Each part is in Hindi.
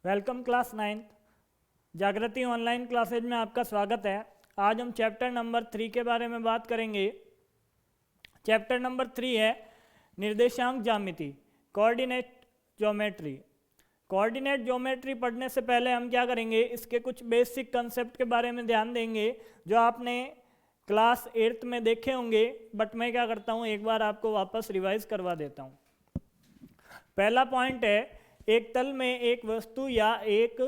वेलकम क्लास 9th जागृति ऑनलाइन क्लासेज में आपका स्वागत है। आज हम चैप्टर नंबर 3 के बारे में बात करेंगे। चैप्टर नंबर 3 है निर्देशांक ज्यामिति, कोऑर्डिनेट ज्योमेट्री। कोऑर्डिनेट ज्योमेट्री पढ़ने से पहले हम क्या करेंगे, इसके कुछ बेसिक कंसेप्ट के बारे में ध्यान देंगे जो आपने क्लास 8th में देखे होंगे, बट मैं क्या करता हूँ एक बार आपको वापस रिवाइज करवा देता हूँ। पहला पॉइंट है, एक तल में एक वस्तु या एक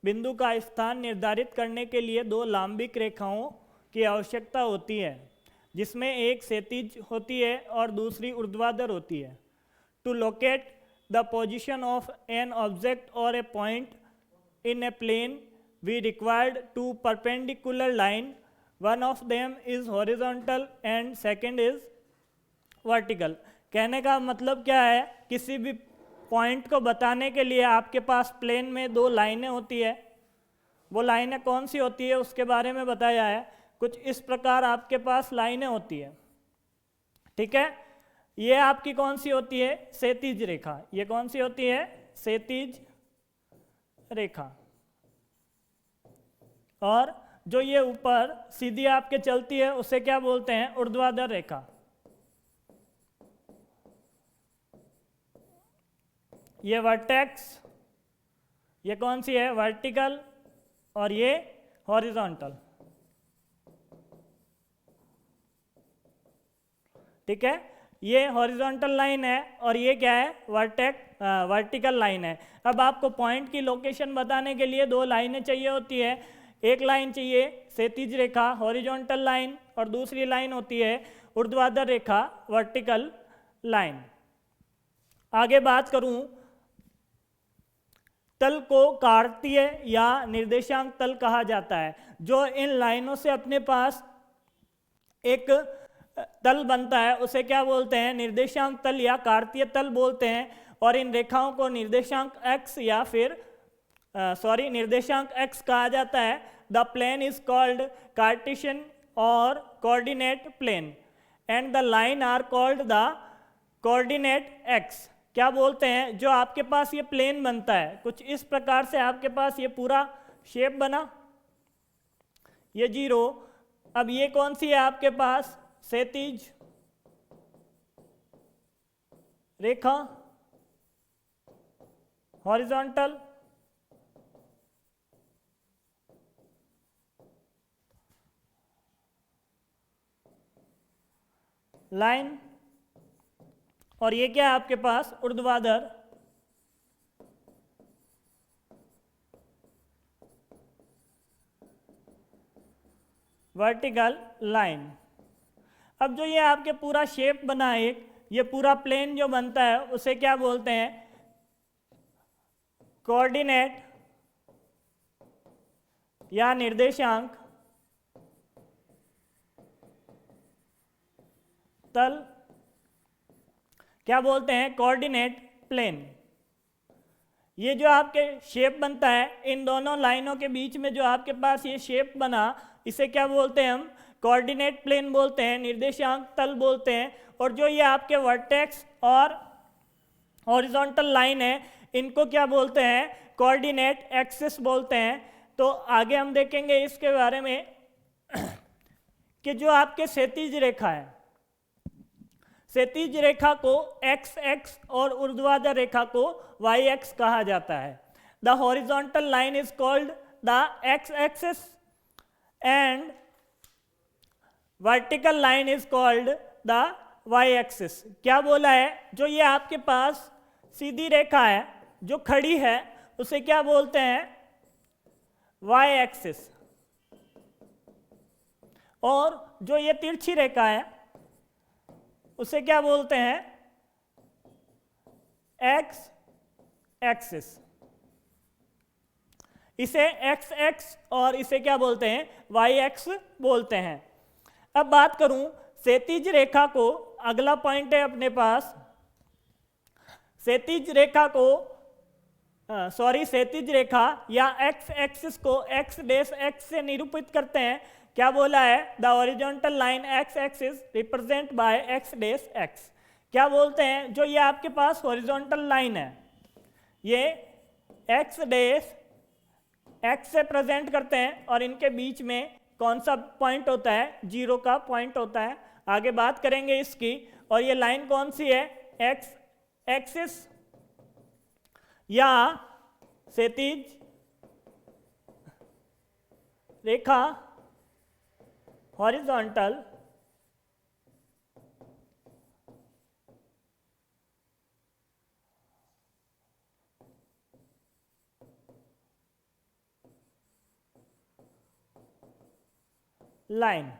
बिंदु का स्थान निर्धारित करने के लिए दो लांबिक रेखाओं की आवश्यकता होती है, जिसमें एक क्षैतिज होती है और दूसरी ऊर्ध्वाधर होती है। To locate the position of an object और a point in a plane we required to perpendicular line, one of them is horizontal and second is vertical. कहने का मतलब क्या है, किसी भी पॉइंट को बताने के लिए आपके पास प्लेन में दो लाइनें होती है। वो लाइनें कौन सी होती है उसके बारे में बताया है। कुछ इस प्रकार आपके पास लाइनें होती है, ठीक है। ये आपकी कौन सी होती है, क्षैतिज रेखा। ये कौन सी होती है, क्षैतिज रेखा। और जो ये ऊपर सीधी आपके चलती है उसे क्या बोलते हैं, ऊर्ध्वाधर रेखा। ये वर्टेक्स, ये कौन सी है, वर्टिकल, और ये हॉरिजॉन्टल, ठीक है। ये हॉरिजॉन्टल लाइन है और ये क्या है, वर्टिकल लाइन है। अब आपको पॉइंट की लोकेशन बताने के लिए दो लाइनें चाहिए होती है। एक लाइन चाहिए क्षैतिज रेखा, हॉरिजॉन्टल लाइन, और दूसरी लाइन होती है ऊर्ध्वाधर रेखा, वर्टिकल लाइन। आगे बात करूं, तल को कार्तीय या निर्देशांक तल कहा जाता है। जो इन लाइनों से अपने पास एक तल बनता है उसे क्या बोलते हैं, निर्देशांक तल या कार्तीय तल बोलते हैं। और इन रेखाओं को निर्देशांक x या फिर निर्देशांक x कहा जाता है। The plane is called Cartesian और coordinate plane and the line are called the coordinate x। क्या बोलते हैं, जो आपके पास ये प्लेन बनता है कुछ इस प्रकार से, आपके पास ये पूरा शेप बना, ये जीरो। अब ये कौन सी है आपके पास, क्षैतिज रेखा, हॉरिजॉन्टल, लाइन, और ये क्या है आपके पास, ऊर्ध्वाधर वर्टिकल लाइन। अब जो ये आपके पूरा शेप बना है, ये पूरा प्लेन जो बनता है उसे क्या बोलते हैं, कोऑर्डिनेट या निर्देशांक तल। क्या बोलते हैं, कोऑर्डिनेट प्लेन। ये जो आपके शेप बनता है, इन दोनों लाइनों के बीच में जो आपके पास ये शेप बना, इसे क्या बोलते हैं हम, कोऑर्डिनेट प्लेन बोलते हैं, निर्देशांक तल बोलते हैं। और जो ये आपके वर्टेक्स और हॉरिजॉन्टल लाइन है, इनको क्या बोलते हैं, कोऑर्डिनेट एक्सिस बोलते हैं। तो आगे हम देखेंगे इसके बारे में कि जो आपके क्षैतिज रेखा है, क्षैतिज रेखा को एक्स एक्स और ऊर्ध्वाधर रेखा को वाई एक्स कहा जाता है। The horizontal line is called the x axis and vertical line is called the y axis. क्या बोला है, जो ये आपके पास सीधी रेखा है जो खड़ी है उसे क्या बोलते हैं, वाई एक्सिस। और जो ये तिरछी रेखा है उसे क्या बोलते हैं, एक्स एक्सिस। इसे एक्स एक्स और इसे क्या बोलते हैं, वाई एक्स बोलते हैं। अब बात करूं क्षैतिज रेखा को, अगला पॉइंट है अपने पास, क्षैतिज रेखा को क्षैतिज रेखा या एक्स एक्सिस को एक्स डैश एक्स से निरूपित करते हैं। क्या बोला है, the horizontal line x axis represent bye x dash x. क्या बोलते हैं, जो ये आपके पास हॉरिजॉन्टल लाइन है, ये एक्स डैश एक्स से प्रेजेंट करते हैं और इनके बीच में कौन सा पॉइंट होता है, 0 का पॉइंट होता है। आगे बात करेंगे इसकी। और ये लाइन कौन सी है, एक्स एक्सिस या क्षैतिज रेखा, हॉरिजॉन्टल लाइन।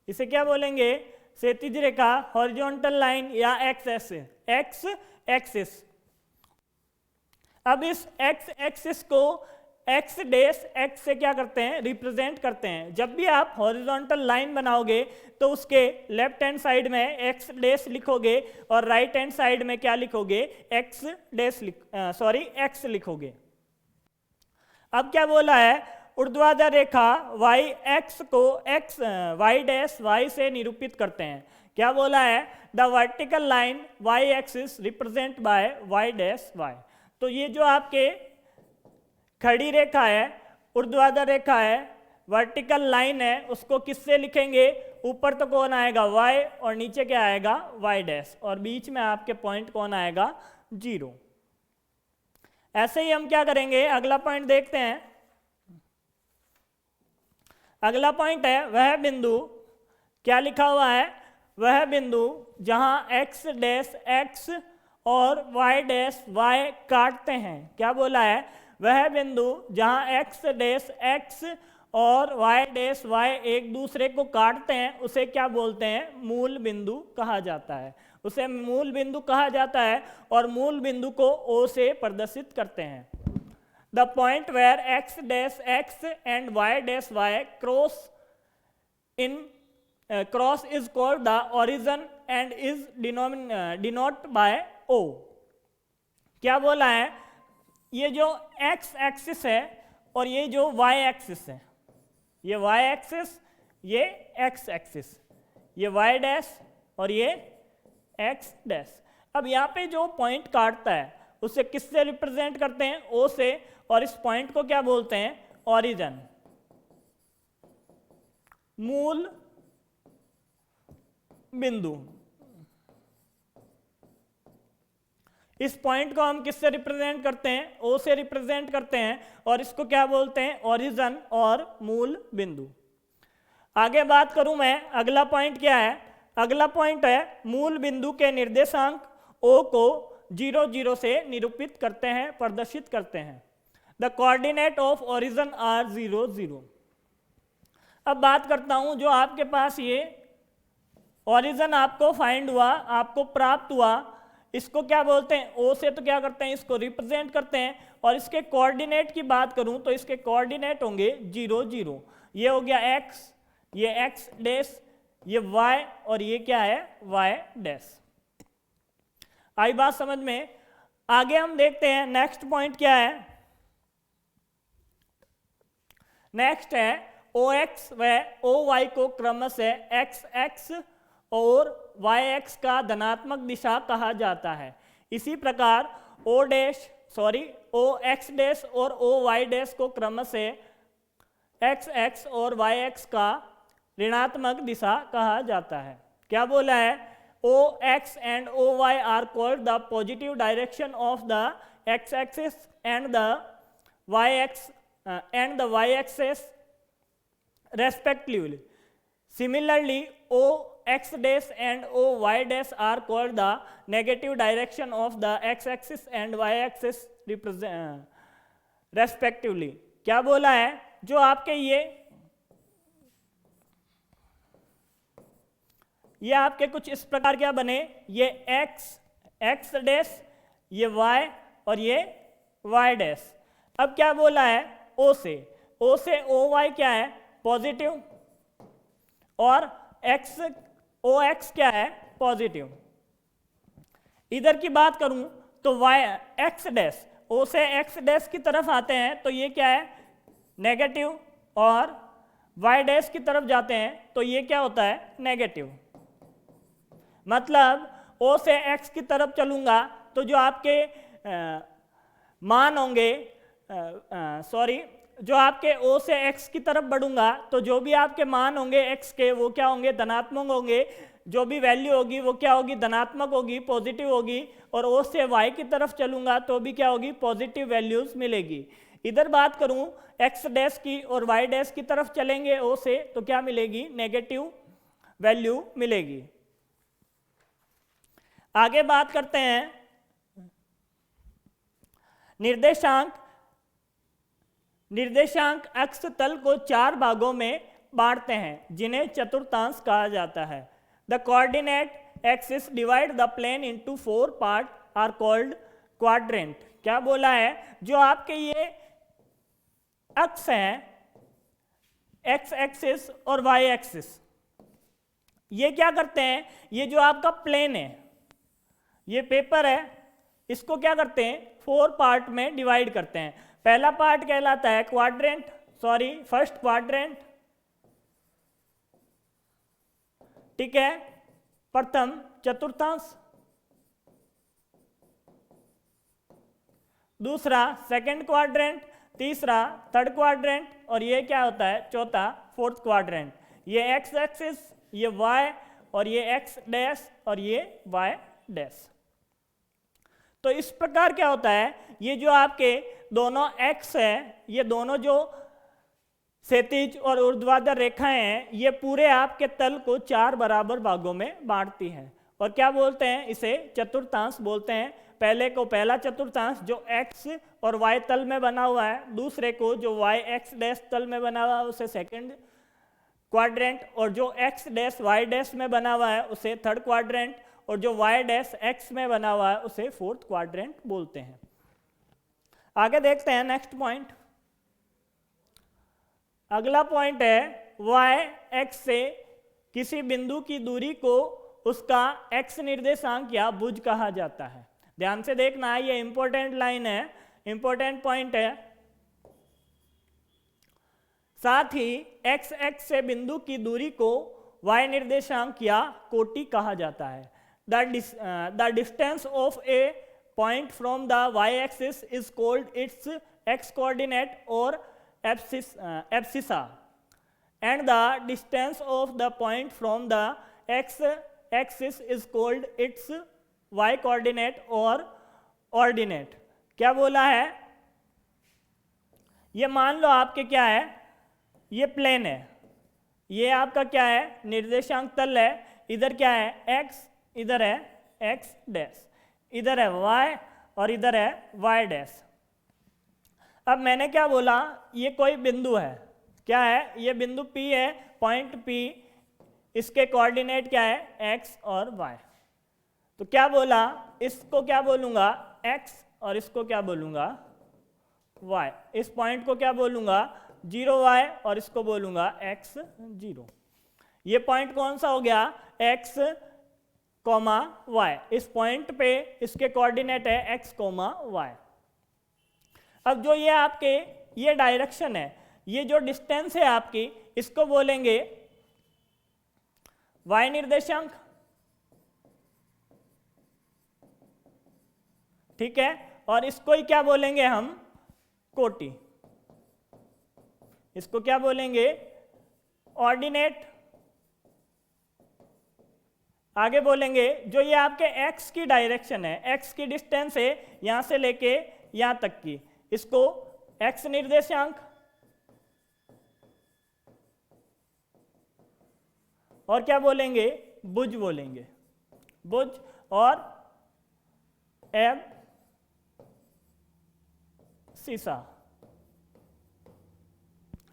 इसे क्या बोलेंगे, क्षैतिज रेखा, हॉरिजॉन्टल लाइन या एक्स एक्सिस। अब इस एक्स एक्सिस को एक्स डैश एक्स से क्या करते हैं, रिप्रेजेंट करते हैं। जब भी आप हॉरिजॉन्टल लाइन बनाओगे तो उसके लेफ्ट हैंड साइड में एक्स डैश लिखोगे और राइट हैंड साइड में क्या लिखोगे, एक्स डैश एक्स लिखोगे। अब क्या बोला है, ऊर्ध्वाधर रेखा वाई एक्स को एक्स वाई डैश वाई से निरूपित करते हैं। क्या बोला है, the vertical line y axis represent by y dash y. तो ये जो आपके खड़ी रेखा है, ऊर्ध्वाधर रेखा है, वर्टिकल लाइन है, उसको किससे लिखेंगे, ऊपर तो कौन आएगा y और नीचे क्या आएगा y डैश, और बीच में आपके पॉइंट कौन आएगा 0। ऐसे ही हम क्या करेंगे, अगला पॉइंट देखते हैं। अगला पॉइंट है वह बिंदु, क्या लिखा हुआ है, वह बिंदु जहां x डैश x और y डैश y काटते हैं। क्या बोला है, वह बिंदु जहां x डैश x और y डैश y एक दूसरे को काटते हैं उसे क्या बोलते हैं, मूल बिंदु कहा जाता है। उसे मूल बिंदु कहा जाता है और मूल बिंदु को O से प्रदर्शित करते हैं। The point where x dash x and y dash y cross is called the origin and is denote by O। क्या बोला है, ये जो x एक्सिस है और ये जो y एक्सिस है, ये y एक्सिस, ये x एक्सिस, ये y डैश और ये x डैश। अब यहाँ पे जो पॉइंट काटता है उसे किससे रिप्रेजेंट करते हैं, O से, और इस पॉइंट को क्या बोलते हैं, ओरिजिन, मूल बिंदु। इस पॉइंट को हम किससे रिप्रेजेंट करते हैं, O से रिप्रेजेंट करते हैं और इसको क्या बोलते हैं, ओरिजिन और मूल बिंदु। आगे बात करूं मैं, अगला पॉइंट क्या है, अगला पॉइंट है मूल बिंदु के निर्देशांक O को 0 0 से निरूपित करते हैं, प्रदर्शित करते हैं। The coordinate of origin are 0 0। अब बात करता हूं, जो आपके पास ये ओरिजिन आपको फाइंड हुआ, आपको प्राप्त हुआ, इसको क्या बोलते हैं, O से तो क्या करते हैं, इसको रिप्रेजेंट करते हैं। और इसके कोऑर्डिनेट की बात करूं तो इसके कोऑर्डिनेट होंगे 0 0। ये हो गया x, ये x डैश, ये y और ये क्या है, y डैश। आई बात समझ में। आगे हम देखते हैं नेक्स्ट पॉइंट क्या है। नेक्स्ट है OX व OY को क्रमशः XX और YX का धनात्मक दिशा कहा जाता है। इसी प्रकार OX डैश और OY डैश को क्रमशः XX और YX का ऋणात्मक दिशा कहा जाता है। क्या बोला है, OX and OY are called the positive direction of the x-axis and the y-axis respectively. Similarly, OX dash and OY dash are called the negative direction of the x-axis and y-axis respectively. क्या बोला है, जो आपके ये आपके कुछ इस प्रकार क्या बने, ये x डैश, ये y और ये y डैश। अब क्या बोला है, O से OY क्या है, पॉजिटिव, और OX क्या है, पॉजिटिव। इधर की बात करूं तो x डैश, O से x डैश की तरफ आते हैं तो ये क्या है, नेगेटिव, और y डैश की तरफ जाते हैं तो ये क्या होता है, नेगेटिव। मतलब O से x की तरफ चलूंगा तो जो आपके मान होंगे, सॉरी, जो आपके O से X की तरफ बढ़ूंगा तो जो भी आपके मान होंगे X के वो क्या होंगे, धनात्मक होंगे। जो भी वैल्यू होगी वो क्या होगी, धनात्मक होगी, पॉजिटिव होगी। और O से Y की तरफ चलूंगा तो भी क्या होगी, पॉजिटिव वैल्यूज मिलेगी। इधर बात करूं X डैश की और Y डैश की तरफ चलेंगे O से तो क्या मिलेगी, नेगेटिव वैल्यू मिलेगी। आगे बात करते हैं निर्देशांक। निर्देशांक अक्ष तल को 4 भागों में बांटते हैं जिन्हें चतुर्थांश कहा जाता है। The coordinate axis divide the plane into 4 part are called quadrant. क्या बोला है, जो आपके ये अक्ष हैं, एक्स एक्सिस और वाई एक्सिस, ये क्या करते हैं, ये जो आपका प्लेन है, ये पेपर है, इसको क्या करते हैं, 4 पार्ट में डिवाइड करते हैं। पहला पार्ट कहलाता है क्वाड्रेंट, सॉरी फर्स्ट क्वाड्रेंट, ठीक है, प्रथम चतुर्थांश। दूसरा सेकंड क्वाड्रेंट, तीसरा थर्ड क्वाड्रेंट, और ये क्या होता है, चौथा फोर्थ क्वाड्रेंट। ये एक्स एक्सिस, ये वाई, और ये एक्स डैश, और ये वाई डैश। तो इस प्रकार क्या होता है, ये जो आपके दोनों एक्स है, ये दोनों जो क्षैतिज और ऊर्ध्वाधर रेखाएं हैं, ये पूरे आपके तल को 4 बराबर भागों में बांटती हैं। और क्या बोलते हैं, इसे चतुर्थांश बोलते हैं। पहले को पहला चतुर्थांश जो एक्स और वाई तल में बना हुआ है, दूसरे को जो वाई एक्स डैश तल में बना हुआ है उसे सेकंड क्वाड्रेंट, और जो एक्स डैश वाई डैश में बना हुआ है उसे थर्ड क्वाड्रेंट, और जो वाई डैश एक्स में बना हुआ है उसे फोर्थ क्वाड्रेंट बोलते हैं। आगे देखते हैं नेक्स्ट पॉइंट। अगला पॉइंट है वाई एक्स से किसी बिंदु की दूरी को उसका एक्स निर्देशांक या भुज कहा जाता है। ध्यान से देखना, ये इंपॉर्टेंट लाइन है, इंपॉर्टेंट पॉइंट है। साथ ही एक्स एक्स से बिंदु की दूरी को वाई निर्देशांक या कोटि कहा जाता है। The distance of a point from the y axis is called its x coordinate और abscissa, and the distance of the point from the x axis is called its y coordinate और ordinate। क्या बोला है, ये मान लो आपके क्या है, ये प्लेन है, ये आपका क्या है, निर्देशांक तल है। इधर क्या है x, इधर है x डैश, इधर है y और इधर है y डैश। अब मैंने क्या बोला, ये कोई बिंदु है, क्या है, ये बिंदु P है, पॉइंट P, इसके कोऑर्डिनेट क्या है x और y। तो क्या बोला, इसको क्या बोलूंगा x और इसको क्या बोलूंगा y। इस पॉइंट को क्या बोलूंगा 0y और इसको बोलूंगा x 0। ये पॉइंट कौन सा हो गया, x कॉमा y। इस पॉइंट पे इसके कोऑर्डिनेट है x कॉमा y। अब जो ये आपके ये डायरेक्शन है, ये जो डिस्टेंस है आपकी, इसको बोलेंगे y निर्देशांक, ठीक है, और इसको ही क्या बोलेंगे हम, कोटि। इसको क्या बोलेंगे, ऑर्डिनेट। आगे बोलेंगे जो ये आपके x की डायरेक्शन है, x की डिस्टेंस है यहां से लेके यहां तक की, इसको x निर्देशांक, और क्या बोलेंगे, भुज बोलेंगे, भुज और एब्सिसा,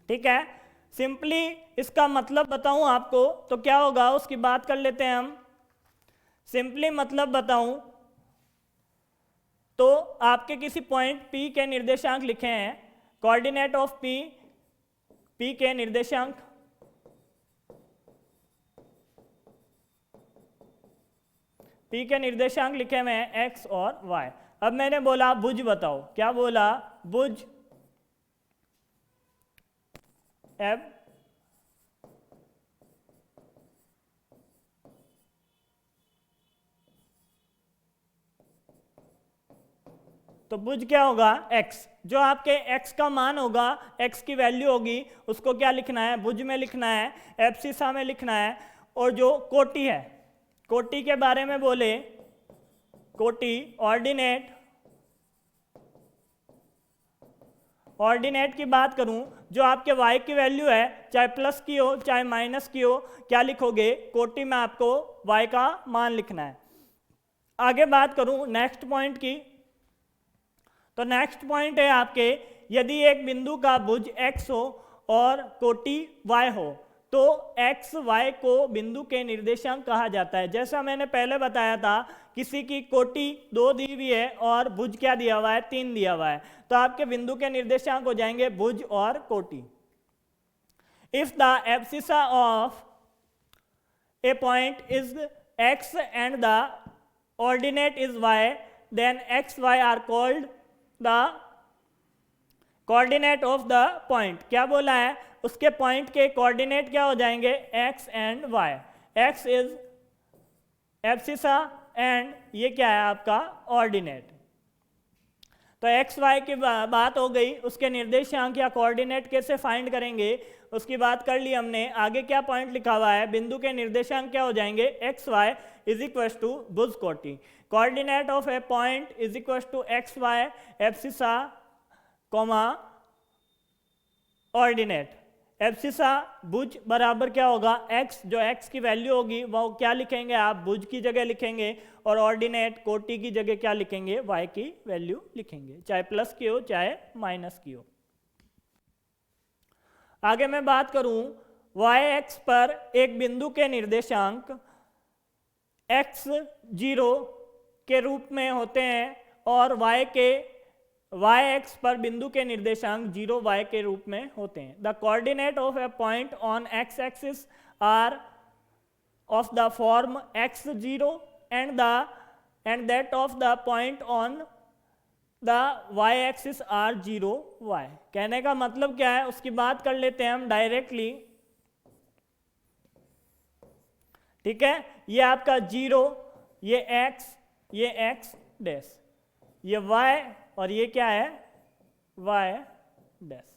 ठीक है। सिंपली इसका मतलब बताऊं आपको तो क्या होगा, उसकी बात कर लेते हैं हम। सिंपली मतलब बताऊं तो आपके किसी पॉइंट P के निर्देशांक लिखे हैं, कोऑर्डिनेट ऑफ P, P के निर्देशांक, P के निर्देशांक लिखे हुए हैं x और y। अब मैंने बोला भुज बताओ, क्या बोला, भुज एब तो भुज क्या होगा x, जो आपके x का मान होगा, x की वैल्यू होगी, उसको क्या लिखना है, भुज में लिखना है, एब्सिसा में लिखना है। और जो कोटि है, कोटि के बारे में बोले, कोटि ऑर्डिनेट की बात करूं, जो आपके y की वैल्यू है, चाहे प्लस की हो चाहे माइनस की हो, क्या लिखोगे, कोटि में आपको y का मान लिखना है। आगे बात करूं नेक्स्ट पॉइंट की, तो नेक्स्ट पॉइंट है आपके, यदि एक बिंदु का भुज x हो और कोटि y हो, तो x y को बिंदु के निर्देशांक कहा जाता है। जैसा मैंने पहले बताया था, किसी की कोटि 2 दी हुई है और भुज क्या दिया हुआ है, 3 दिया हुआ है, तो आपके बिंदु के निर्देशांक हो जाएंगे भुज और कोटि। If the abscissa of a point is x and the ordinate is y, then x y are called the coordinate of the point. क्या बोला है, उसके पॉइंट के कोऑर्डिनेट क्या हो जाएंगे, x and y। x is abscissa and ये क्या है आपका ऑर्डिनेट। तो x y की बात हो गई, उसके निर्देशांक या कोऑर्डिनेट कैसे फाइंड करेंगे उसकी बात कर ली हमने। आगे क्या पॉइंट लिखा हुआ है, बिंदु के निर्देशांक क्या हो जाएंगे, x y is equal to भुज कोटि। Coordinate of a point is equal to x y abscissa comma ordinate. Abscissa भुज बराबर क्या होगा, x, जो x की वैल्यू होगी वो क्या लिखेंगे आप, भुज की जगह लिखेंगे, और ऑर्डिनेट कोटि की जगह क्या लिखेंगे, y की वैल्यू लिखेंगे, चाहे प्लस की हो चाहे माइनस की हो। आगे मैं बात करूं, y x पर एक बिंदु के निर्देशांक x 0 के रूप में होते हैं और y x पर बिंदु के निर्देशांक 0 y के रूप में होते हैं। The coordinate of a point on x axis are of the form x 0 and that of the point on the y axis are 0 y। कहने का मतलब क्या है उसकी बात कर लेते हैं हम डायरेक्टली। ठीक है, ये आपका 0, ये x डैश, ये y और ये क्या है, y डैश।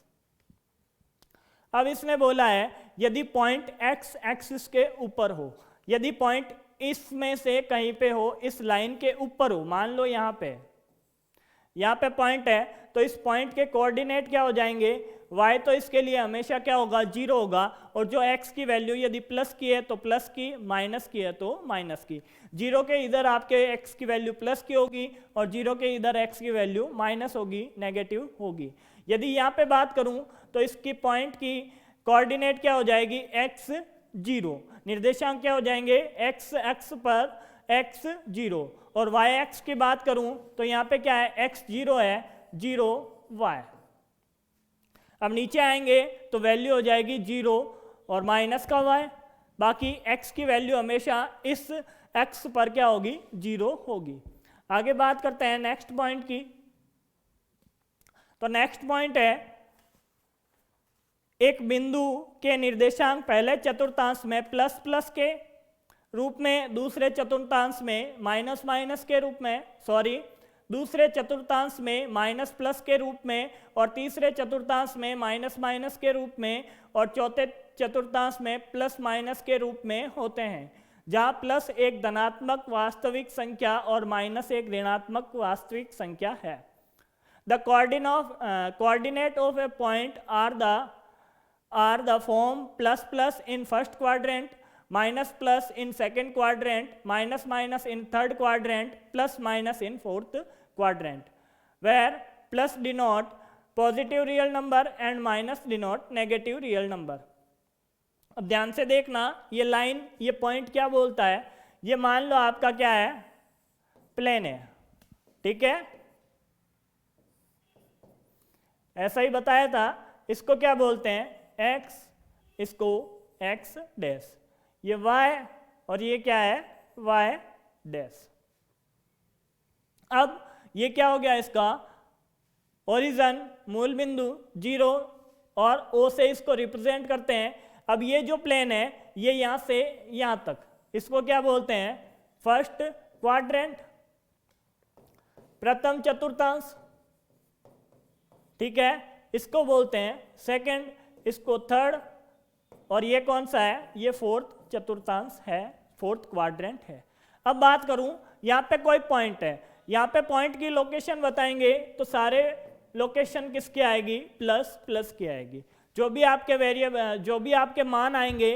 अब इसने बोला है यदि पॉइंट x एक्सिस के ऊपर हो, यदि पॉइंट इसमें से कहीं पे हो, इस लाइन के ऊपर हो, मान लो यहाँ पे पॉइंट है, तो इस पॉइंट के कोऑर्डिनेट क्या हो जाएंगे, y तो इसके लिए हमेशा क्या होगा, 0 होगा, और जो x की वैल्यू यदि प्लस की है तो प्लस की, माइनस की है तो माइनस की। 0 के इधर आपके x की वैल्यू प्लस की होगी और 0 के इधर x की वैल्यू माइनस होगी, नेगेटिव होगी। यदि यहाँ पे बात करूँ तो इसकी पॉइंट की कोऑर्डिनेट क्या हो जाएगी, x 0, निर्देशांक क्या हो जाएंगे, x पर x 0, और y x की बात करूं तो यहाँ पे क्या है, x 0 है, 0 y। अब नीचे आएंगे तो वैल्यू हो जाएगी 0 और माइनस का y, बाकी x की वैल्यू हमेशा इस x पर क्या होगी, 0 होगी। आगे बात करते हैं नेक्स्ट पॉइंट की। तो नेक्स्ट पॉइंट है, एक बिंदु के निर्देशांक पहले चतुर्थांश में प्लस प्लस के रूप में, दूसरे चतुर्थांश में माइनस माइनस के रूप में, दूसरे चतुर्थांश में माइनस प्लस के रूप में, और तीसरे चतुर्थांश में माइनस माइनस के रूप में, और चौथे चतुर्थांश में प्लस माइनस के रूप में होते हैं, जहां प्लस एक धनात्मक वास्तविक संख्या और माइनस एक ऋणात्मक वास्तविक संख्या है। The coordinate of a point are the form plus plus in first quadrant, minus plus in second quadrant, minus minus in third quadrant, plus minus in fourth quadrant, where plus denote positive real number and minus denote negative real number। अब ध्यान से देखना, ये लाइन, ये पॉइंट क्या बोलता है, ये मान लो आपका क्या है, प्लेन है, ठीक है, ऐसा ही बताया था। इसको क्या बोलते हैं, x, इसको x डैश, ये y और ये क्या है, y डैश। अब ये क्या हो गया, इसका ओरिजिन मूल बिंदु 0 और o से इसको रिप्रेजेंट करते हैं। अब ये जो प्लेन है ये यहाँ से यहाँ तक, इसको क्या बोलते हैं, फर्स्ट क्वाड्रेंट। प्रथम चतुर्थांश, ठीक है, इसको बोलते हैं सेकंड, इसको थर्ड, और ये कौन सा है, ये फोर्थ चतुर्थांश है, फोर्थ क्वाड्रेंट है। अब बात करूं, यहाँ पे कोई पॉइंट है, यहाँ पे पॉइंट की लोकेशन बताएंगे तो सारे लोकेशन किसकी आएगी, प्लस प्लस की आएगी। जो भी आपके वेरिएबल, जो भी आपके मान आएंगे,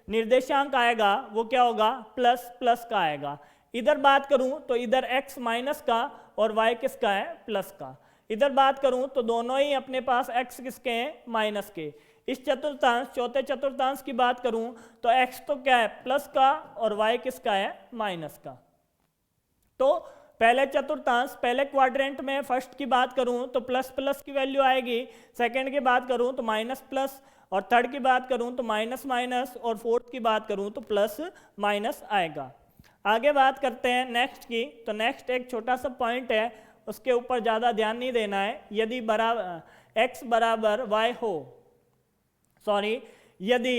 निर्देशांक आएगा, वो क्या होगा, प्लस प्लस का आएगा। इधर बात करूं तो इधर x माइनस का और y किसका है, प्लस का। इधर बात करूं तो दोनों ही अपने पास x किसके हैं, माइनस के। इस चतुर्थांश, चौथे चतुर्थांश की बात करूं तो x तो क्या है, प्लस का, और y किसका है, माइनस का। तो पहले चतुर्थांश, पहले क्वाड्रेंट में फर्स्ट की बात करूं तो प्लस प्लस की वैल्यू आएगी, सेकंड की बात करूं तो माइनस प्लस, और थर्ड की बात करूं तो माइनस माइनस, और फोर्थ की बात करूं तो प्लस माइनस आएगा। आगे बात करते हैं नेक्स्ट की। तो नेक्स्ट एक छोटा सा पॉइंट है, उसके ऊपर ज़्यादा ध्यान नहीं देना है। यदि x बराबर y हो, सॉरी, यदि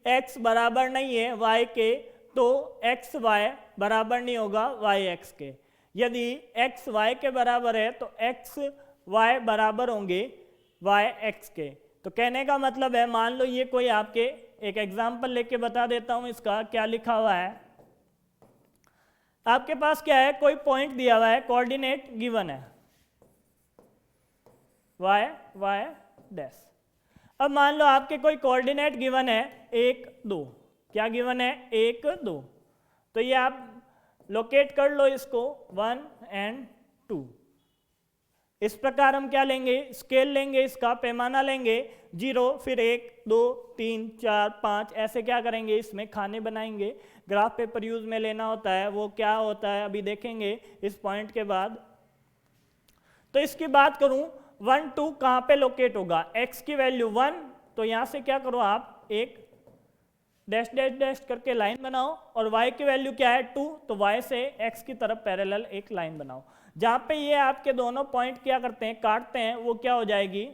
x बराबर नहीं है y के तो x y बराबर नहीं होगा y x के। यदि x y के बराबर है तो x y बराबर होंगे y x के। तो कहने का मतलब है, मान लो ये कोई आपके, एक एग्जाम्पल लेके बता देता हूँ इसका क्या लिखा हुआ है। आपके पास क्या है, कोई पॉइंट दिया हुआ है, कोऑर्डिनेट गिवन है y y डैश। अब मान लो आपके कोई कोऑर्डिनेट गिवन है 1 2, क्या गिवन है, 1 2। तो ये आप लोकेट कर लो इसको 1 और 2। इस प्रकार हम क्या लेंगे, स्केल लेंगे, इसका पैमाना लेंगे 0, फिर 1 2 3 4 5, ऐसे क्या करेंगे, इसमें खाने बनाएंगे। ग्राफ पेपर यूज में लेना होता है, वो क्या होता है अभी देखेंगे इस पॉइंट के बाद। तो इसकी बात करूं 1 2 कहाँ पे लोकेट होगा, x की वैल्यू 1, तो यहां से क्या करो आप, एक डैश डैश डैश करके लाइन बनाओ, और y की वैल्यू क्या है 2, तो y से x की तरफ पैरेलल एक लाइन बनाओ। जहां पे ये आपके दोनों पॉइंट क्या करते हैं, काटते हैं, वो क्या हो जाएगी,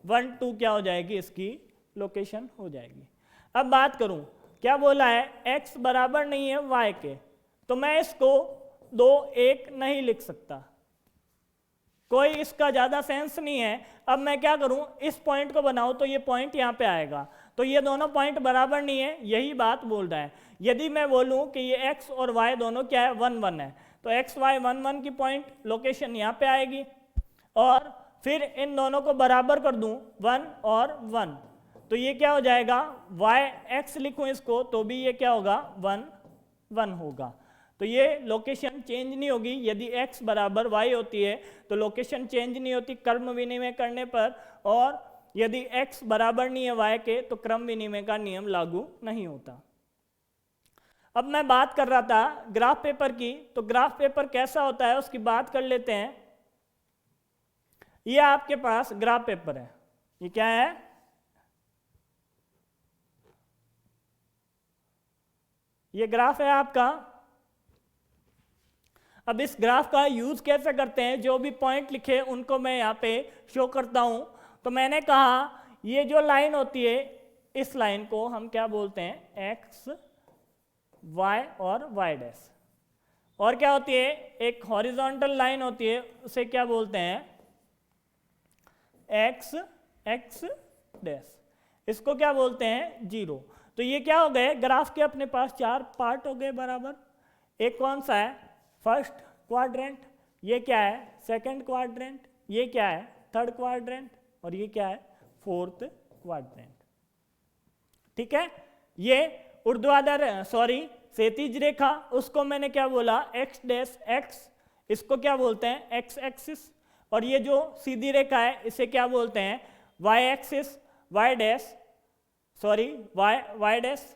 1 2 क्या हो जाएगी, इसकी लोकेशन हो जाएगी। अब बात करूं, क्या बोला है, x बराबर नहीं है y के, तो मैं इसको 2 1 नहीं लिख सकता, कोई इसका ज़्यादा सेंस नहीं है। अब मैं क्या करूं, इस पॉइंट को बनाऊं तो ये पॉइंट यहाँ पे आएगा, तो ये दोनों पॉइंट बराबर नहीं है, यही बात बोल रहा है। यदि मैं बोलूं कि ये x और y दोनों क्या है, 1 1 है, तो x y 1 1 की पॉइंट लोकेशन यहाँ पे आएगी, और फिर इन दोनों को बराबर कर दूं 1 और 1, तो ये क्या हो जाएगा, y x लिखूं इसको तो भी ये क्या होगा, 1 1 होगा। तो ये लोकेशन चेंज नहीं होगी। यदि x बराबर y होती है तो लोकेशन चेंज नहीं होती क्रम विनिमय करने पर, और यदि x बराबर नहीं है y के तो क्रम विनिमय का नियम लागू नहीं होता। अब मैं बात कर रहा था ग्राफ पेपर की, तो ग्राफ पेपर कैसा होता है उसकी बात कर लेते हैं। ये आपके पास ग्राफ पेपर है, ये क्या है, ये ग्राफ है आपका। अब इस ग्राफ का यूज कैसे करते हैं, जो भी पॉइंट लिखे उनको मैं यहाँ पे शो करता हूं। तो मैंने कहा ये जो लाइन होती है, इस लाइन को हम क्या बोलते हैं, x y और y डैश। और क्या होती है, एक हॉरिजॉन्टल लाइन होती है, उसे क्या बोलते हैं, x x डैश। इसको क्या बोलते हैं, 0। तो ये क्या हो गए, ग्राफ के अपने पास 4 पार्ट हो गए बराबर। एक कौन सा है, फर्स्ट क्वाड्रेंट, ये क्या है, सेकंड क्वाड्रेंट, ये क्या है, थर्ड क्वाड्रेंट, और ये क्या है, फोर्थ क्वाड्रेंट। ठीक है, ये ऊर्ध्वाधर, सॉरी क्षैतिज रेखा, उसको मैंने क्या बोला, x डैश x, इसको क्या बोलते हैं, x एक्सिस। और ये जो सीधी रेखा है इसे क्या बोलते हैं, y axis, y dash, sorry y dash.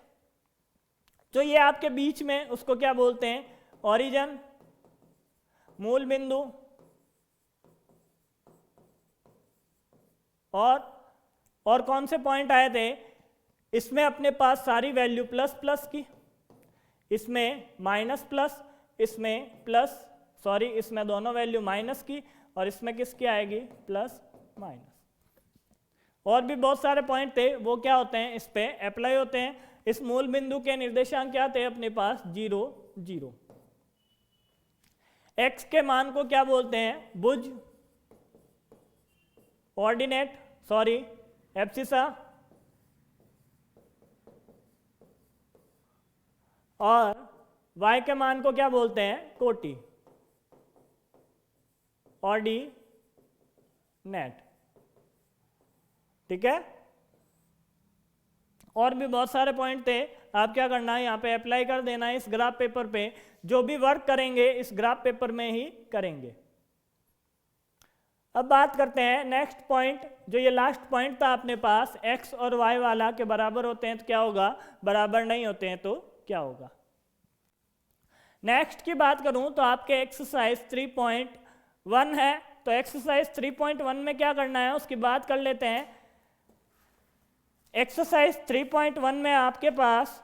तो ये आपके बीच में उसको क्या बोलते हैं, ओरिजिन, मूल बिंदु। और कौन से पॉइंट आए थे, इसमें अपने पास सारी वैल्यू प्लस प्लस की, इसमें माइनस प्लस, इसमें प्लस, सॉरी इसमें दोनों वैल्यू माइनस की, और इसमें किसकी आएगी, प्लस माइनस। और भी बहुत सारे पॉइंट थे, वो क्या होते हैं, इस पे अप्लाई होते हैं। इस मूल बिंदु के निर्देशांक क्या थे अपने पास, 0 0। एक्स के मान को क्या बोलते हैं? भुज, ऑर्डिनेट, सॉरी एब्सिसा, और y के मान को क्या बोलते हैं? कोटि, ऑर्डिनेट। ठीक है, और भी बहुत सारे पॉइंट थे, आप क्या करना है यहाँ पे अप्लाई कर देना है इस ग्राफ पेपर पे। जो भी वर्क करेंगे इस ग्राफ पेपर में ही करेंगे। अब बात करते हैं नेक्स्ट पॉइंट, जो ये लास्ट पॉइंट था अपने पास, x और y वाला के बराबर होते हैं तो क्या होगा, बराबर नहीं होते हैं तो क्या होगा। नेक्स्ट की बात करूं तो आपके एक्सरसाइज 3.1 है, तो एक्सरसाइज 3.1 में क्या करना है उसकी बात कर लेते हैं। एक्सरसाइज 3.1 में आपके पास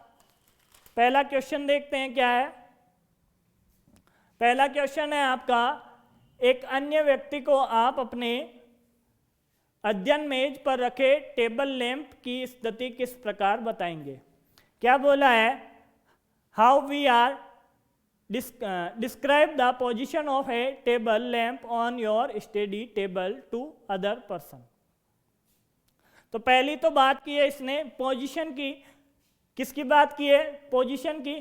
पहला क्वेश्चन देखते हैं क्या है। पहला क्वेश्चन है आपका, एक अन्य व्यक्ति को आप अपने अध्ययन मेज पर रखे टेबल लैंप की स्थिति किस प्रकार बताएंगे। क्या बोला है, how we are describe the position of a table lamp on your study table to other person. तो पहली तो बात की है इसने पोजीशन की, किसकी बात की है, पोजीशन की।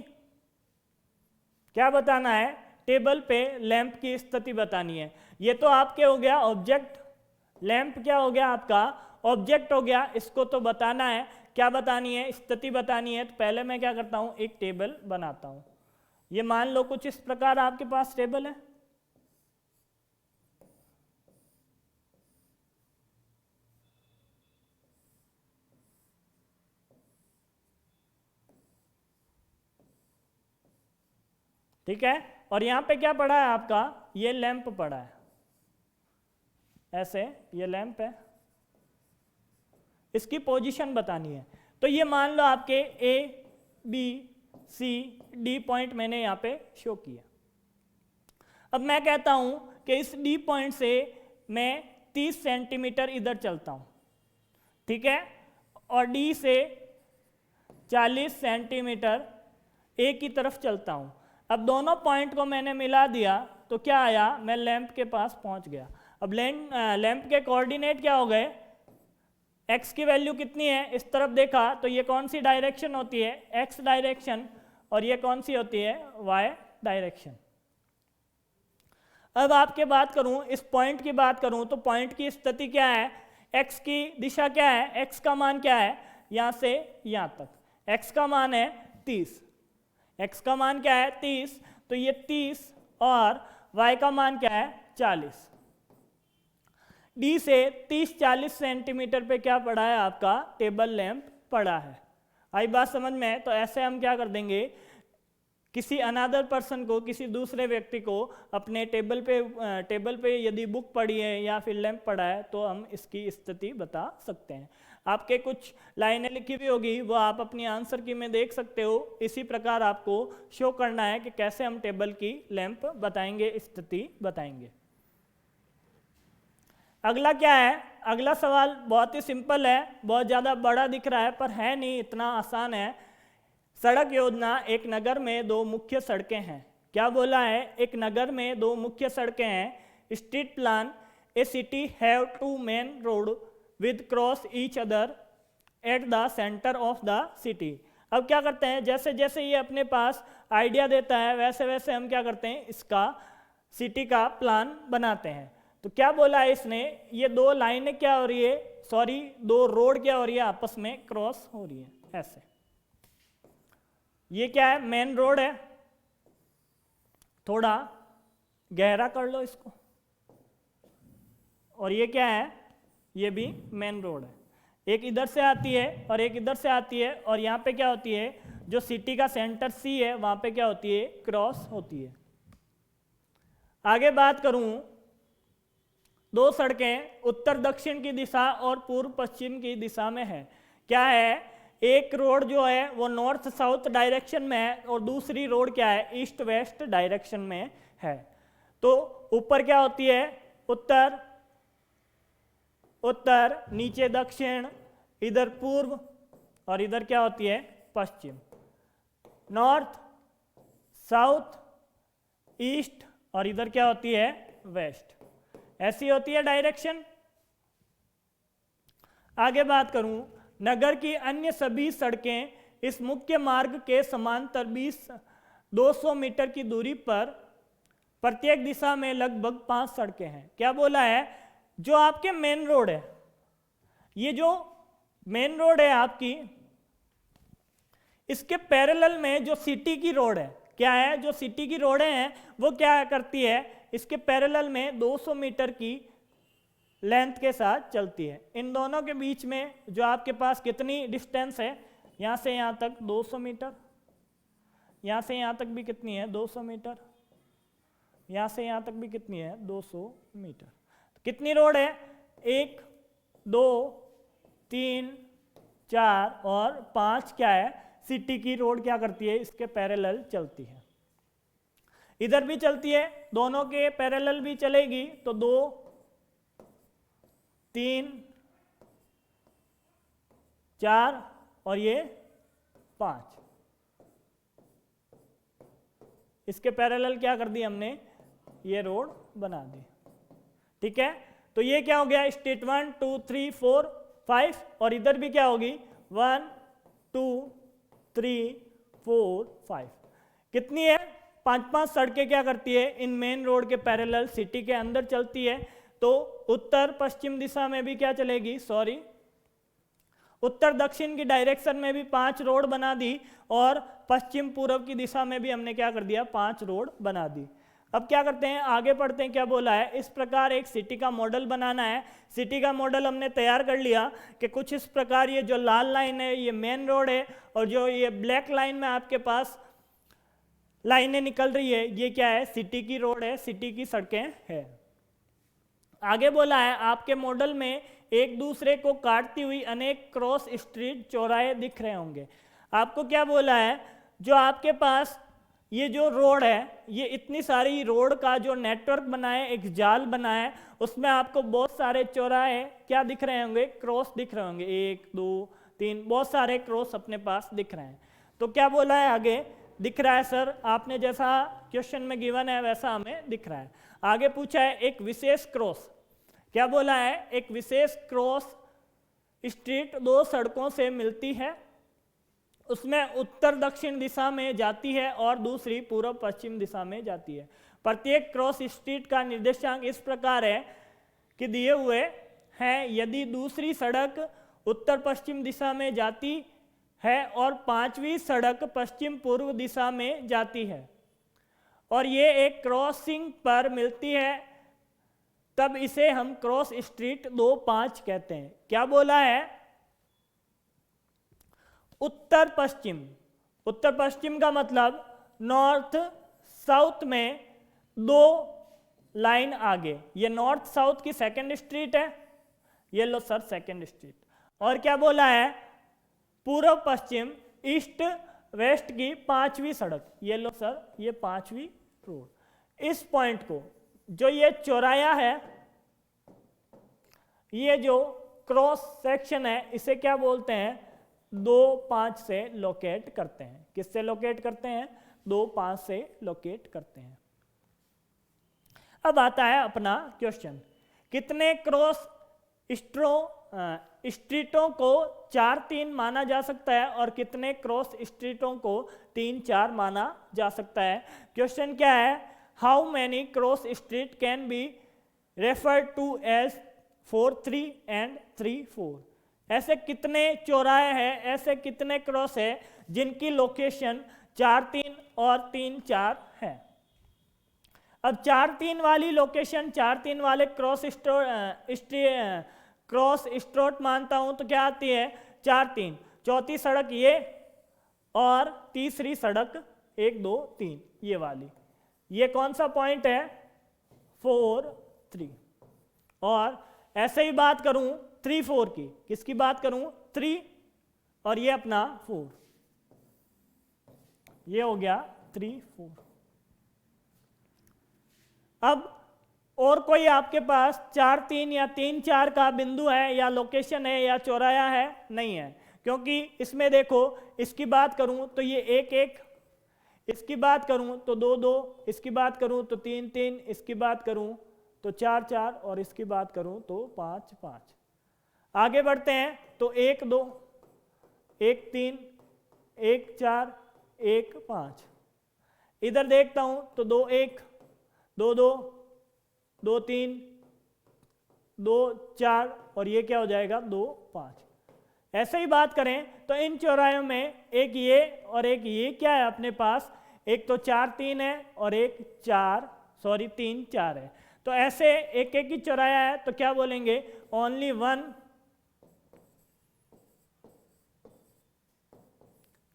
क्या बताना है, टेबल पे लैंप की स्थिति बतानी है। ये तो आपके हो गया ऑब्जेक्ट, लैंप क्या हो गया आपका, ऑब्जेक्ट हो गया, इसको तो बताना है। क्या बतानी है, स्थिति बतानी है। तो पहले मैं क्या करता हूँ, एक टेबल बनाता हूँ। ये मान लो कुछ इस प्रकार आपके पास टेबल है। ठीक है, और यहाँ पे क्या पड़ा है आपका, ये लैंप पड़ा है, ऐसे ये लैंप है, इसकी पोजीशन बतानी है। तो ये मान लो आपके A B C D point मैंने यहाँ पे शो किया। अब मैं कहता हूँ कि इस डी पॉइंट से मैं 30 सेंटीमीटर इधर चलता हूँ, ठीक है, और डी से 40 सेंटीमीटर ए की तरफ चलता हूँ। अब दोनों पॉइंट को मैंने मिला दिया तो क्या आया, मैं लैंप के पास पहुँच गया। अब लैंप के कोऑर्डिनेट क्या हो गए, x की वैल्यू कितनी है, इस तरफ देखा तो ये कौन सी डायरेक्शन होती है, x डायरेक्शन, और ये कौन सी होती है, y डायरेक्शन। अब आपके बात करूं, इस पॉइंट की बात करूं तो पॉइंट की स्थिति क्या है, x की दिशा क्या है, x का मान क्या है, यहां से यहां तक x का मान है 30, x का मान क्या है 30, तो ये 30 और y का मान क्या है 40। डी से 30-40 सेंटीमीटर पे क्या पड़ा है आपका, टेबल लैंप पड़ा है। आई बात समझ में। तो ऐसे हम क्या कर देंगे, किसी अनदर पर्सन को, किसी दूसरे व्यक्ति को अपने टेबल पे यदि बुक पड़ी है या फिर लैंप पड़ा है तो हम इसकी स्थिति बता सकते हैं। आपके कुछ लाइनें लिखी हुई होगी, वो आप अपनी आंसर की में देख सकते हो। इसी प्रकार आपको शो करना है कि कैसे हम टेबल की लैंप बताएंगे, स्थिति बताएंगे। अगला क्या है, अगला सवाल बहुत ही सिंपल है, बहुत ज़्यादा बड़ा दिख रहा है पर है नहीं, इतना आसान है। सड़क योजना, एक नगर में दो मुख्य सड़कें हैं। क्या बोला है, एक नगर में दो मुख्य सड़कें हैं। Street plan, a city have two main road with cross each other at the centre of the city. अब क्या करते हैं, जैसे जैसे ये अपने पास आइडिया देता है वैसे वैसे हम क्या करते हैं, इसका सिटी का प्लान बनाते हैं। तो क्या बोला है इसने, ये दो लाइनें क्या हो रही है, सॉरी दो रोड क्या हो रही है, आपस में क्रॉस हो रही है ऐसे। ये क्या है, मेन रोड है, थोड़ा गहरा कर लो इसको, और ये क्या है, ये भी मेन रोड है। एक इधर से आती है और एक इधर से आती है, और यहाँ पे क्या होती है, जो सिटी का सेंटर सी है वहां पे क्या होती है, क्रॉस होती है। आगे बात करूं, दो सड़कें उत्तर दक्षिण की दिशा और पूर्व पश्चिम की दिशा में है। क्या है, एक रोड जो है वो नॉर्थ साउथ डायरेक्शन में है और दूसरी रोड क्या है, ईस्ट वेस्ट डायरेक्शन में है। तो ऊपर क्या होती है, उत्तर उत्तर, नीचे दक्षिण, इधर पूर्व और इधर क्या होती है, पश्चिम। नॉर्थ साउथ ईस्ट और इधर क्या होती है, वेस्ट। ऐसी होती है डायरेक्शन। आगे बात करूं, नगर की अन्य सभी सड़कें इस मुख्य मार्ग के समांतर 200 मीटर की दूरी पर प्रत्येक दिशा में लगभग 5 सड़कें हैं। क्या बोला है, जो आपके मेन रोड है, ये जो मेन रोड है आपकी, इसके पैरेलल में जो सिटी की रोड है, क्या है, जो सिटी की रोडें हैं वो क्या करती है, इसके पैरेलल में 200 मीटर की लेंथ के साथ चलती है। इन दोनों के बीच में जो आपके पास कितनी डिस्टेंस है, यहाँ से यहाँ तक 200 मीटर, यहाँ से यहाँ तक भी कितनी है, 200 मीटर, यहाँ से यहाँ तक भी कितनी है, 200 मीटर। कितनी रोड है, 1 2 3 4 और 5 क्या है, सिटी की रोड क्या करती है, इसके पैरेलल चलती है। इधर भी चलती है, दोनों के पैरेलल भी चलेगी, तो 2 3 4 और ये 5, इसके पैरेलल क्या कर दी हमने, ये रोड बना दी। ठीक है, तो ये क्या हो गया, स्टेट 1 2 3 4 5, और इधर भी क्या होगी, 1 2 3 4 5। कितनी है, 5-5 सड़कें क्या करती है, इन मेन रोड के पैरेलल सिटी के अंदर चलती है। तो उत्तर पश्चिम दिशा में भी क्या चलेगी, उत्तर दक्षिण की डायरेक्शन में भी 5 रोड बना दी, और पश्चिम पूर्व की दिशा में भी हमने क्या कर दिया, 5 रोड बना दी। अब क्या करते हैं, आगे पढ़ते हैं, क्या बोला है, इस प्रकार एक सिटी का मॉडल बनाना है। सिटी का मॉडल हमने तैयार कर लिया कि कुछ इस प्रकार, ये जो लाल लाइन है ये मेन रोड है, और जो ये ब्लैक लाइन में आपके पास लाइनें निकल रही है, ये क्या है, सिटी की रोड है, सिटी की सड़कें है। आगे बोला है, आपके मॉडल में एक दूसरे को काटती हुई अनेक क्रॉस स्ट्रीट चौराहे दिख रहे होंगे। आपको क्या बोला है, जो आपके पास ये जो रोड है, ये इतनी सारी रोड का जो नेटवर्क बना है, एक जाल बना है, उसमें आपको बहुत सारे चौराहे क्या दिख रहे होंगे, क्रॉस दिख रहे होंगे, 1 2 3, बहुत सारे क्रॉस अपने पास दिख रहे हैं। तो क्या बोला है, आगे दिख रहा है सर, आपने जैसा क्वेश्चन में गिवन है वैसा हमें दिख रहा है। आगे पूछा है, एक विशेष क्रॉस, क्या बोला है, एक विशेष क्रॉस स्ट्रीट 2 सड़कों से मिलती है, उसमें उत्तर दक्षिण दिशा में जाती है और दूसरी पूर्व पश्चिम दिशा में जाती है। प्रत्येक क्रॉस स्ट्रीट का निर्देशांक इस प्रकार है कि दिए हुए हैं, यदि दूसरी सड़क उत्तर पश्चिम दिशा में जाती है और 5वीं सड़क पश्चिम पूर्व दिशा में जाती है, और ये एक क्रॉसिंग पर मिलती है, तब इसे हम क्रॉस स्ट्रीट 2-5 कहते हैं। क्या बोला है, उत्तर पश्चिम, उत्तर पश्चिम का मतलब नॉर्थ साउथ में 2 लाइन आगे, ये नॉर्थ साउथ की सेकंड स्ट्रीट है, ये लो सर सेकंड स्ट्रीट। और क्या बोला है, पूर्व पश्चिम ईस्ट वेस्ट की 5वीं सड़क, ये लो सर ये 5वीं रोड। इस पॉइंट को, जो ये चौराया है, ये जो क्रॉस सेक्शन है, इसे क्या बोलते हैं, 2-5 से लोकेट करते हैं। किससे लोकेट करते हैं, 2-5 से लोकेट करते हैं। अब आता है अपना क्वेश्चन, कितने क्रॉस स्ट्रीटों को 4-3 माना जा सकता है और कितने क्रॉस स्ट्रीटों को 3-4 माना जा सकता है। क्वेश्चन क्या है, how many cross street can be referred to as 4-3 and 3-4। ऐसे कितने चौराहे हैं, ऐसे कितने क्रॉस है जिनकी लोकेशन 4-3 और 3-4 है। अब 4-3 वाली लोकेशन, 4-3 वाले क्रॉस स्ट्रोट मानता हूं तो क्या आती है, 4-3, चौथी सड़क ये और तीसरी सड़क 1 2 3 ये वाली। ये कौन सा पॉइंट है, 4-3। और ऐसे ही बात करूं 3-4 की, किसकी बात करूं, 3 और ये अपना 4, ये हो गया 3-4। अब और कोई आपके पास 4-3 या 3-4 का बिंदु है या लोकेशन है या चौराया है, नहीं है, क्योंकि इसमें देखो, इसकी बात करूं तो ये 1-1, इसकी बात करूं तो 2 2, इसकी बात करूं तो 3 3, इसकी बात करूं तो 4 4 और इसकी बात करूं तो 5 5। आगे बढ़ते हैं तो 1 2, 1 3, 1 4, 1 5। इधर देखता हूं तो 2 1, 2 2, 2 3, 2 4 और ये क्या हो जाएगा 2 5। ऐसे ही बात करें तो इन चौरायों में एक ये और एक ये क्या है अपने पास, एक तो 4 3 है और एक 3 4 है। तो ऐसे एक एक ही चौराया है तो क्या बोलेंगे, ओनली वन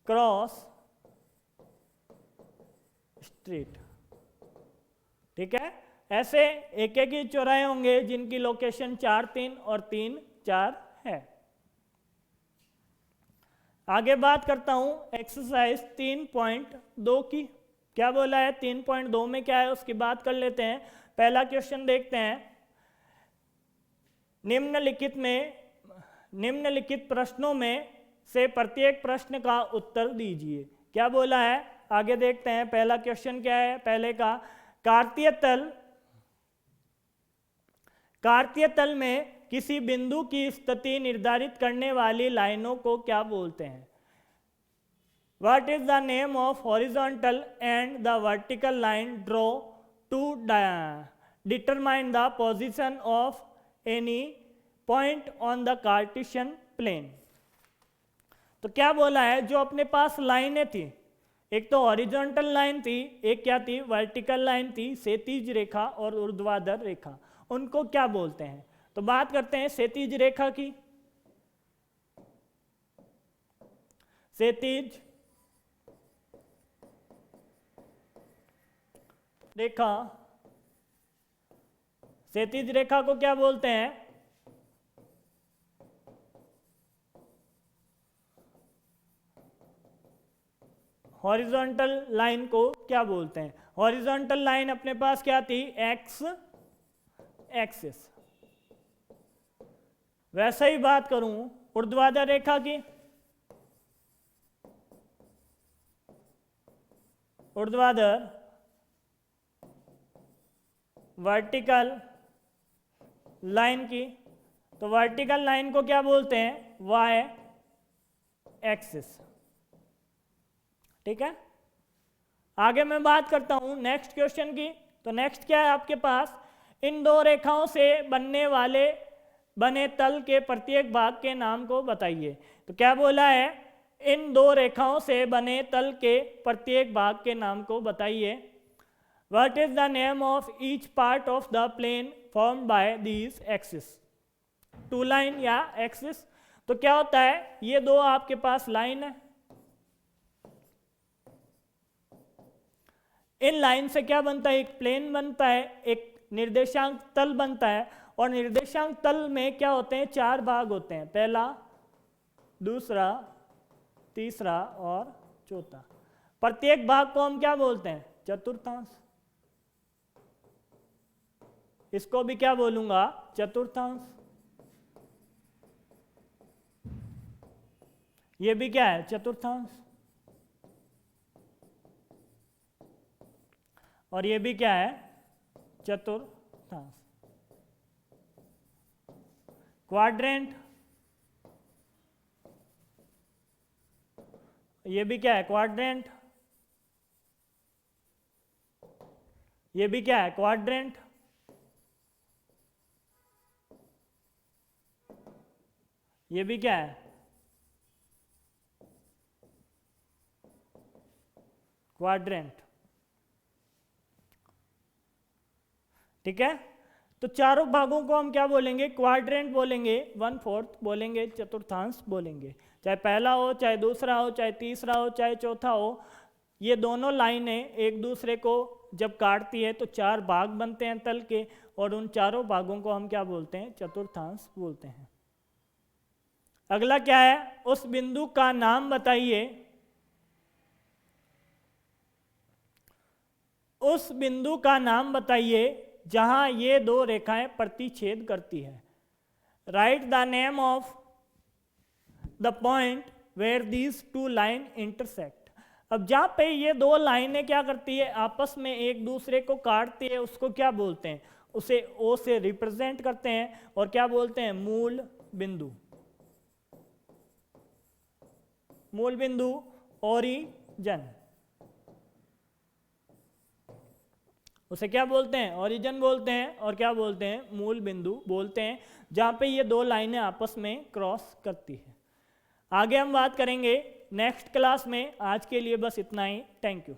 क्रॉस स्ट्रीट। ठीक है, ऐसे एक एक ही चौराहे होंगे जिनकी लोकेशन 4 3 और 3 4 है। आगे बात करता हूं एक्सरसाइज 3.2 की। क्या बोला है 3.2 में क्या है उसकी बात कर लेते हैं। पहला क्वेश्चन देखते हैं, निम्नलिखित प्रश्नों में से प्रत्येक प्रश्न का उत्तर दीजिए। क्या बोला है आगे देखते हैं। पहला क्वेश्चन क्या है, पहले का, कार्तीय तल में किसी बिंदु की स्थिति निर्धारित करने वाली लाइनों को क्या बोलते हैं। What is the name of horizontal and the vertical line draw to determine the position of any point on the Cartesian plane? तो क्या बोला है, जो अपने पास लाइनें थी, एक तो हॉरिजॉन्टल लाइन थी, एक क्या थी वर्टिकल लाइन थी, क्षैतिज रेखा और ऊर्ध्वाधर रेखा, उनको क्या बोलते हैं। तो बात करते हैं क्षैतिज रेखा की। क्षैतिज रेखा, क्षैतिज रेखा को क्या बोलते हैं, हॉरिजॉन्टल लाइन को क्या बोलते हैं। हॉरिजॉन्टल लाइन अपने पास क्या थी, एक्स एक्सिस। वैसे ही बात करूं ऊर्ध्वाधर रेखा की, ऊर्ध्वाधर वर्टिकल लाइन की, तो वर्टिकल लाइन को क्या बोलते हैं, वाई एक्सिस। ठीक है, आगे मैं बात करता हूं नेक्स्ट क्वेश्चन की। तो नेक्स्ट क्या है आपके पास, इन दो रेखाओं से बने तल के प्रत्येक भाग के नाम को बताइए। तो क्या बोला है, इन दो रेखाओं से बने तल के प्रत्येक भाग के नाम को बताइए। What is the name of each part of the plane formed by these axes? Two line या एक्सिस। तो क्या होता है, ये दो आपके पास लाइन है, इन लाइन से क्या बनता है, एक प्लेन बनता है, एक निर्देशांक तल बनता है। और निर्देशांक तल में क्या होते हैं, 4 भाग होते हैं, पहला, दूसरा, तीसरा और चौथा। प्रत्येक भाग को हम क्या बोलते हैं, चतुर्थांश। इसको भी क्या बोलूंगा, चतुर्थांश। ये भी क्या है, चतुर्थांश। और ये भी क्या है, चतुर्थांश। क्वाड्रेंट, ये भी क्या है, क्वाड्रेंट। ये भी क्या है, क्वाड्रेंट। ये भी क्या है, क्वाड्रेंट। ठीक है, तो चारों भागों को हम क्या बोलेंगे, क्वाड्रेंट बोलेंगे, 1/4 बोलेंगे, चतुर्थांश बोलेंगे। चाहे पहला हो, चाहे दूसरा हो, चाहे तीसरा हो, चाहे चौथा हो, ये दोनों लाइनें एक दूसरे को जब काटती है तो 4 भाग बनते हैं तल के, और उन चारों भागों को हम क्या बोलते हैं, चतुर्थांश बोलते हैं। अगला क्या है, उस बिंदु का नाम बताइए, उस बिंदु का नाम बताइए जहां ये दो रेखाएं प्रतिच्छेद करती है। Write the name of the point where these two line intersect. अब जहाँ पे ये दो लाइनें क्या करती है, आपस में एक दूसरे को काटती है, उसको क्या बोलते हैं, उसे ओ से रिप्रेजेंट करते हैं और क्या बोलते हैं, मूल बिंदु। मूल बिंदु, ओरिजन, उसे क्या बोलते हैं, ओरिजिन बोलते हैं और क्या बोलते हैं, मूल बिंदु बोलते हैं, जहाँ पे ये दो लाइनें आपस में क्रॉस करती है। आगे हम बात करेंगे नेक्स्ट क्लास में। आज के लिए बस इतना ही। Thank you.